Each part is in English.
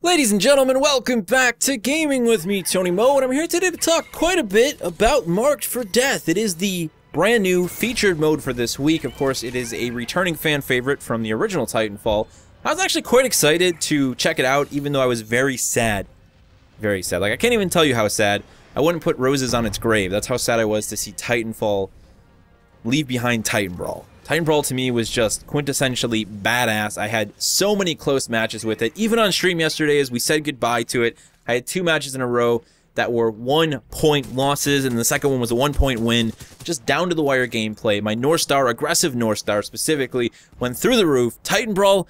Ladies and gentlemen, welcome back to Gaming with me, Tony Mo, and I'm here today to talk quite a bit about Marked for Death. It is the brand new featured mode for this week. Of course, it is a returning fan favorite from the original Titanfall. I was actually quite excited to check it out, even though I was very sad. Very sad. Like, I can't even tell you how sad. I wouldn't put roses on its grave. That's how sad I was to see Titanfall leave behind Titan Brawl. Titan Brawl to me was just quintessentially badass. I had so many close matches with it. Even on stream yesterday as we said goodbye to it, I had 2 matches in a row that were 1-point losses, and the second one was a 1-point win. Just down to the wire gameplay. My North Star, aggressive North Star specifically, went through the roof. Titan Brawl,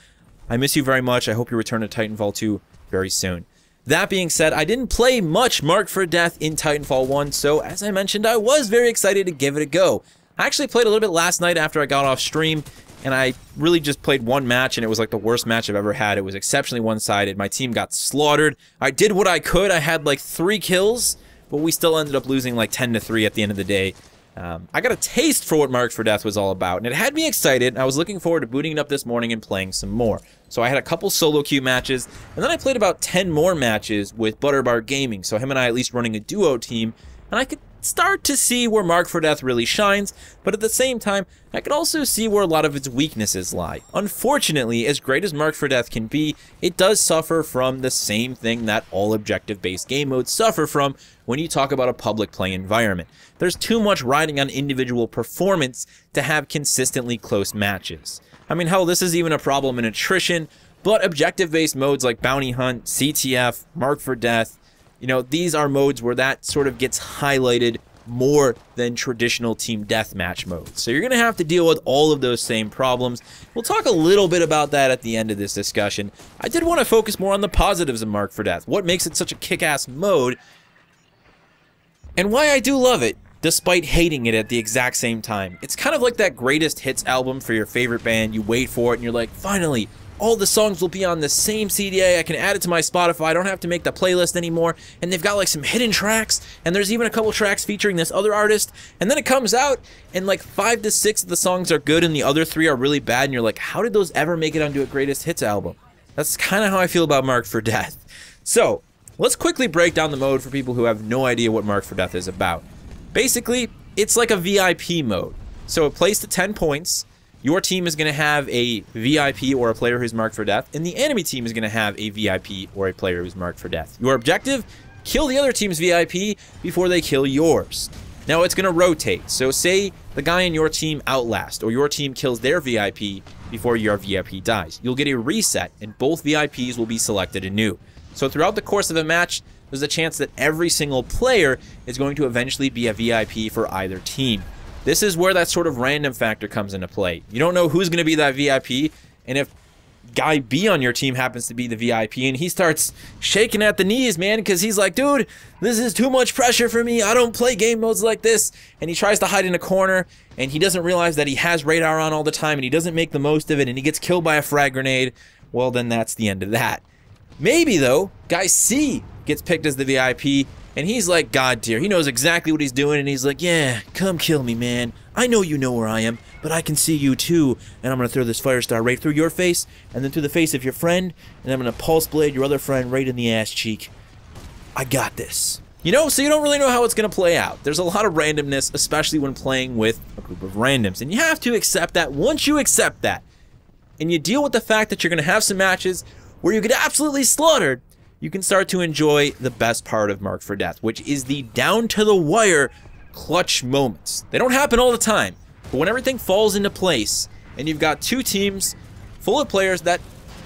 I miss you very much. I hope you return to Titanfall 2 very soon. That being said, I didn't play much Marked for Death in Titanfall 1, so as I mentioned, I was very excited to give it a go. I actually played a little bit last night after I got off stream, and I really just played one match, and it was like the worst match I've ever had. It was exceptionally one-sided. My team got slaughtered. I did what I could. I had like 3 kills, but we still ended up losing like 10-3 at the end of the day. I got a taste for what Marked for Death was all about, and it had me excited. I was looking forward to booting it up this morning and playing some more. So I had a couple solo queue matches, and then I played about 10 more matches with Butterbar Gaming, so him and I at least running a duo team, and I could start to see where Marked for Death really shines, but at the same time, I could also see where a lot of its weaknesses lie. Unfortunately, as great as Marked for Death can be, it does suffer from the same thing that all objective-based game modes suffer from when you talk about a public play environment. There's too much riding on individual performance to have consistently close matches. I mean, hell, this is even a problem in attrition, but objective-based modes like Bounty Hunt, CTF, Marked for Death, you know, these are modes where that sort of gets highlighted more than traditional team deathmatch modes. So you're going to have to deal with all of those same problems. We'll talk a little bit about that at the end of this discussion. I did want to focus more on the positives of Marked for Death, what makes it such a kick-ass mode, and why I do love it, despite hating it at the exact same time. It's kind of like that greatest hits album for your favorite band. You wait for it and you're like, finally, all the songs will be on the same CDA. I can add it to my Spotify. I don't have to make the playlist anymore. And they've got like some hidden tracks, and there's even a couple tracks featuring this other artist. And then it comes out, and like 5 to 6 of the songs are good, and the other 3 are really bad. And you're like, how did those ever make it onto a greatest hits album? That's kind of how I feel about Marked for Death. So let's quickly break down the mode for people who have no idea what Marked for Death is about. Basically, it's like a VIP mode. So it plays to 10 points. Your team is going to have a VIP or a player who's marked for death, and the enemy team is going to have a VIP or a player who's marked for death. Your objective? Kill the other team's VIP before they kill yours. Now, it's going to rotate. So say the guy in your team outlast, or your team kills their VIP before your VIP dies. You'll get a reset, and both VIPs will be selected anew. So throughout the course of a match, there's a chance that every single player is going to eventually be a VIP for either team. This is where that sort of random factor comes into play. You don't know who's going to be that VIP, and if guy B on your team happens to be the VIP, and he starts shaking at the knees, man, because he's like, dude, this is too much pressure for me. I don't play game modes like this. And he tries to hide in a corner, and he doesn't realize that he has radar on all the time, and he doesn't make the most of it, and he gets killed by a frag grenade. Well, then that's the end of that. Maybe, though, guy C gets picked as the VIP, and he's like God tier. He knows exactly what he's doing, and he's like, yeah, come kill me, man. I know you know where I am, but I can see you too, and I'm going to throw this fire star right through your face, and then through the face of your friend, and I'm going to pulse blade your other friend right in the ass cheek. I got this. You know, so you don't really know how it's going to play out. There's a lot of randomness, especially when playing with a group of randoms, and you have to accept that. Once you accept that, and you deal with the fact that you're going to have some matches where you get absolutely slaughtered, you can start to enjoy the best part of Marked for Death, which is the down-to-the-wire clutch moments. They don't happen all the time, but when everything falls into place and you've got 2 teams full of players that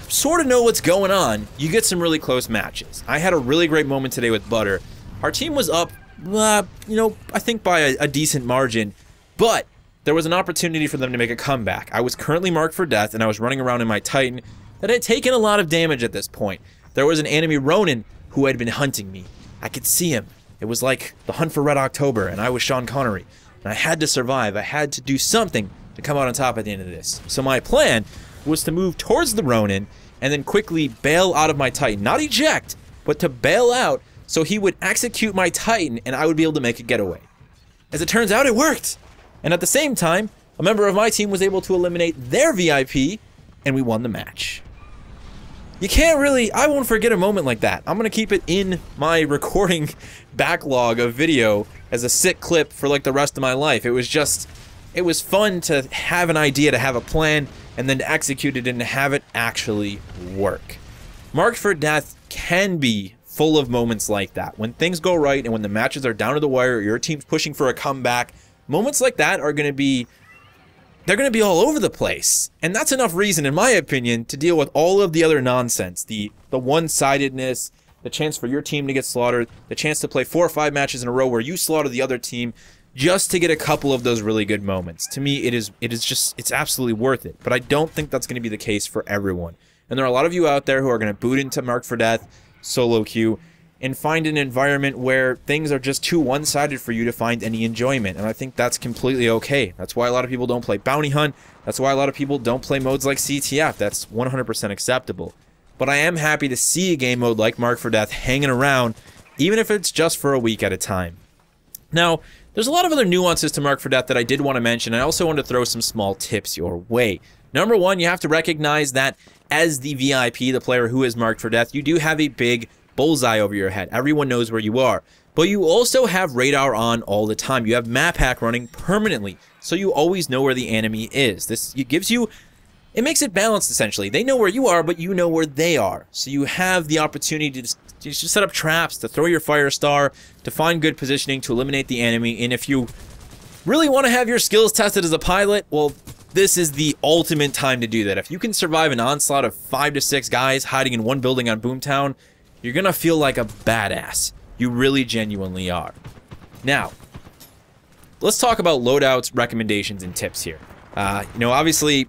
sort of know what's going on, you get some really close matches. I had a really great moment today with Butter. Our team was up, you know, I think by a decent margin, but there was an opportunity for them to make a comeback. I was currently Marked for Death, and I was running around in my Titan that had taken a lot of damage at this point. There was an enemy Ronin who had been hunting me. I could see him. It was like the hunt for Red October, and I was Sean Connery. And I had to survive. I had to do something to come out on top at the end of this. So my plan was to move towards the Ronin and then quickly bail out of my Titan. Not eject, but to bail out so he would execute my Titan and I would be able to make a getaway. As it turns out, it worked. And at the same time, a member of my team was able to eliminate their VIP, and we won the match. You can't really, I won't forget a moment like that. I'm going to keep it in my recording backlog of video as a sick clip for like the rest of my life. It was fun to have an idea, to have a plan, and then to execute it and to have it actually work. Marked for Death can be full of moments like that. When things go right and when the matches are down to the wire, your team's pushing for a comeback, moments like that are going to be, they're going to be all over the place. And that's enough reason, in my opinion, to deal with all of the other nonsense. The one-sidedness, the chance for your team to get slaughtered, the chance to play 4 or 5 matches in a row where you slaughter the other team just to get a couple of those really good moments. To me, it's absolutely worth it. But I don't think that's going to be the case for everyone. And there are a lot of you out there who are going to boot into Marked for Death, solo queue, and find an environment where things are just too one-sided for you to find any enjoyment. And I think that's completely okay. That's why a lot of people don't play Bounty Hunt. That's why a lot of people don't play modes like CTF. That's 100% acceptable. But I am happy to see a game mode like Marked for Death hanging around, even if it's just for a week at a time. Now, there's a lot of other nuances to Marked for Death that I did want to mention. I also want to throw some small tips your way. Number one, you have to recognize that as the VIP, the player who is Marked for Death, you do have a big bullseye over your head. Everyone knows where you are. But you also have radar on all the time. You have map hack running permanently, so you always know where the enemy is. It makes it balanced, essentially. They know where you are, but you know where they are. So you have the opportunity to just set up traps, to throw your fire star, to find good positioning, to eliminate the enemy. And if you really want to have your skills tested as a pilot, well, this is the ultimate time to do that. If you can survive an onslaught of 5 to 6 guys hiding in one building on Boomtown, you're gonna feel like a badass. You really genuinely are. Now, let's talk about loadouts, recommendations, and tips here. Obviously,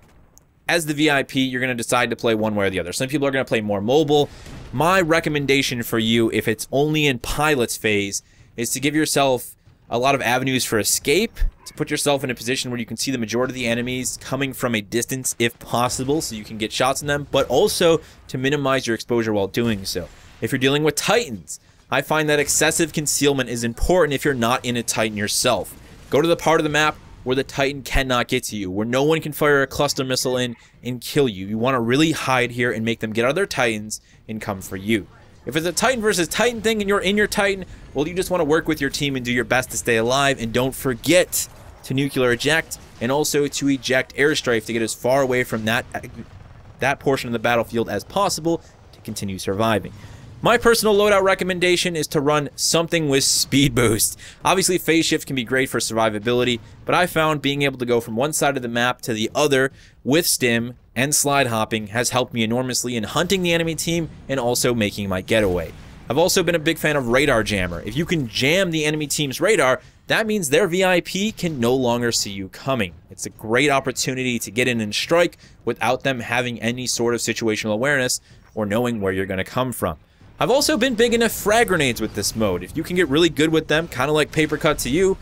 as the VIP, you're gonna decide to play one way or the other. Some people are gonna play more mobile. My recommendation for you, if it's only in pilot's phase, is to give yourself a lot of avenues for escape, to put yourself in a position where you can see the majority of the enemies coming from a distance if possible, so you can get shots on them, but also to minimize your exposure while doing so. If you're dealing with Titans, I find that excessive concealment is important if you're not in a Titan yourself. Go to the part of the map where the Titan cannot get to you, where no one can fire a cluster missile in and kill you. You want to really hide here and make them get out of their Titans and come for you. If it's a Titan versus Titan thing and you're in your Titan, well, you just want to work with your team and do your best to stay alive, and don't forget to nuclear eject and also to eject airstrike to get as far away from that portion of the battlefield as possible to continue surviving. My personal loadout recommendation is to run something with speed boost. Obviously, phase shift can be great for survivability, but I found being able to go from one side of the map to the other with stim and slide hopping has helped me enormously in hunting the enemy team and also making my getaway. I've also been a big fan of radar jammer. If you can jam the enemy team's radar, that means their VIP can no longer see you coming. It's a great opportunity to get in and strike without them having any sort of situational awareness or knowing where you're going to come from. I've also been big into frag grenades with this mode. If you can get really good with them, kind of like paper cut to you,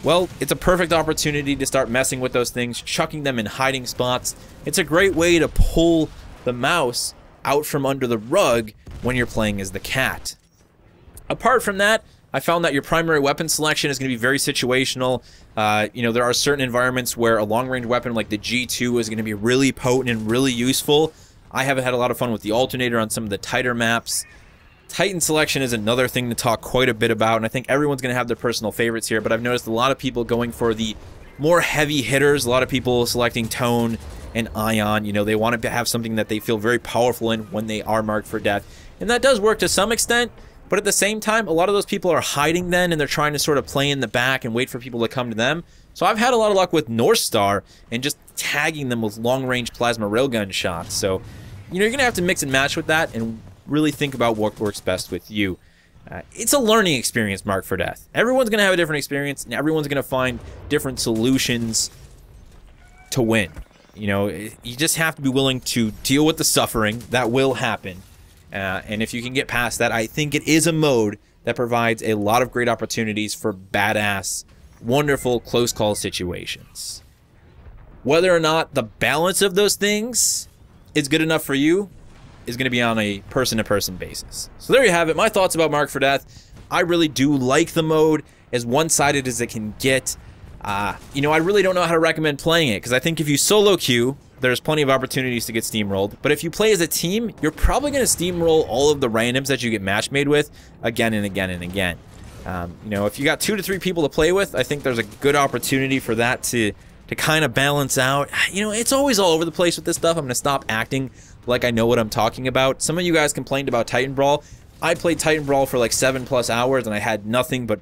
well, it's a perfect opportunity to start messing with those things, chucking them in hiding spots. It's a great way to pull the mouse out from under the rug when you're playing as the cat. Apart from that, I found that your primary weapon selection is going to be very situational. There are certain environments where a long-range weapon like the G2 is going to be really potent and really useful. I have had a lot of fun with the alternator on some of the tighter maps. Titan selection is another thing to talk quite a bit about, and I think everyone's going to have their personal favorites here, but I've noticed a lot of people going for the more heavy hitters, a lot of people selecting Tone and Ion. They want to have something that they feel very powerful in when they are Marked for Death, and that does work to some extent, but at the same time, a lot of those people are hiding then, and they're trying to sort of play in the back and wait for people to come to them. So I've had a lot of luck with North Star and just tagging them with long-range plasma railgun shots. So, you're going to have to mix and match with that and really think about what works best with you. It's a learning experience, Marked for Death. Everyone's going to have a different experience, and everyone's going to find different solutions to win. You just have to be willing to deal with the suffering that will happen. And if you can get past that, I think it is a mode that provides a lot of great opportunities for badass, wonderful close call situations. Whether or not the balance of those things is good enough for you is going to be on a person-to-person basis. So there you have it, my thoughts about Marked for Death. I really do like the mode, as one-sided as it can get. I really don't know how to recommend playing it, because I think if you solo queue, there's plenty of opportunities to get steamrolled. But if you play as a team, you're probably going to steamroll all of the randoms that you get match made with again and again and again. You know, if you got 2 to 3 people to play with, I think there's a good opportunity for that to kind of balance out. You know, it's always all over the place with this stuff. I'm going to stop acting like I know what I'm talking about. Some of you guys complained about Titan Brawl. I played Titan Brawl for like 7+ hours and I had nothing but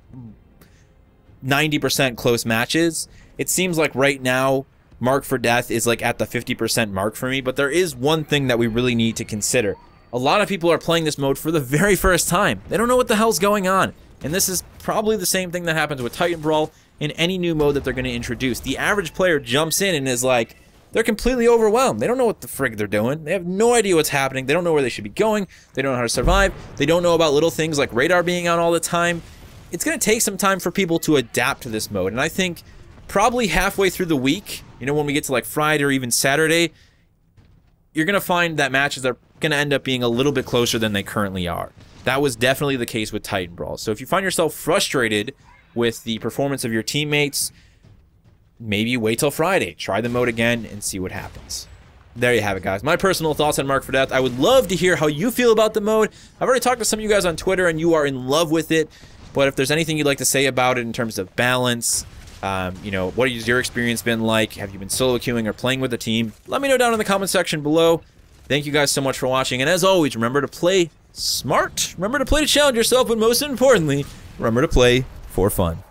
90% close matches. It seems like right now, Mark for Death is like at the 50% mark for me, but there is one thing that we really need to consider. A lot of people are playing this mode for the very first time. They don't know what the hell's going on. And this is probably the same thing that happens with Titan Brawl in any new mode that they're going to introduce. The average player jumps in and is like, they're completely overwhelmed. They don't know what the frig they're doing. They have no idea what's happening. They don't know where they should be going. They don't know how to survive. They don't know about little things like radar being on all the time. It's going to take some time for people to adapt to this mode. And I think probably halfway through the week, you know, when we get to like Friday or even Saturday, you're going to find that matches are going to end up being a little bit closer than they currently are. That was definitely the case with Titan Brawl. So if you find yourself frustrated with the performance of your teammates, maybe wait till Friday. Try the mode again and see what happens. There you have it, guys. My personal thoughts on Mark for Death. I would love to hear how you feel about the mode. I've already talked to some of you guys on Twitter, and you are in love with it. But if there's anything you'd like to say about it in terms of balance, you know, what has your experience been like? Have you been solo queuing or playing with a team? Let me know down in the comment section below. Thank you guys so much for watching. And as always, remember to play smart. Remember to play to challenge yourself. But most importantly, remember to play for fun.